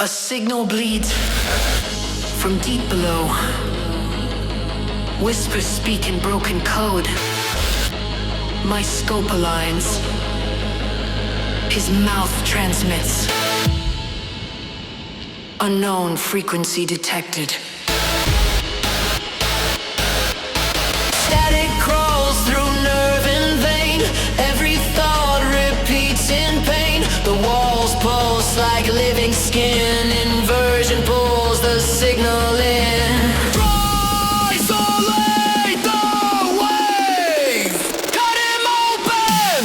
A signal bleeds from deep below. Whispers speak in broken code. My scope aligns. His mouth transmits. Unknown frequency detected. Static crawls through nerve and vein. Every thought repeats in pain. The walls pulse like living skin. Inversion pulls the signal in. Isolate the wave. Cut him open.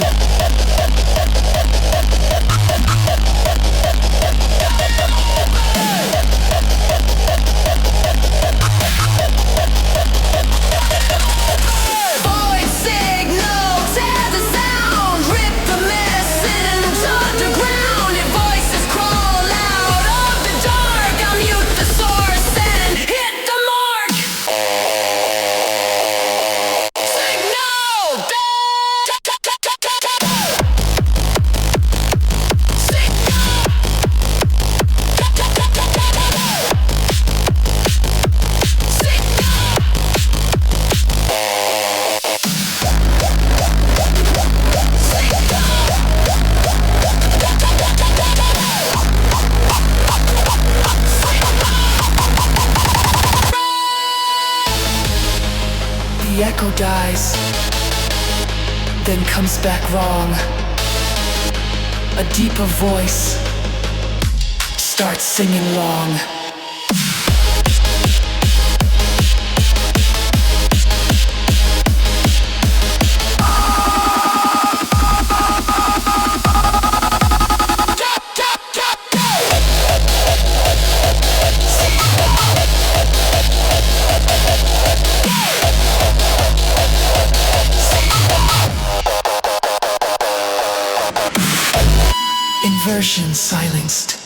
Void signal, tear the sound. Rip the message underground. Your voices crawl out of the dark. I'll mute the source and hit the mark. Signal. The echo dies, then comes back wrong. A deeper voice starts singing long. Inversion silenced.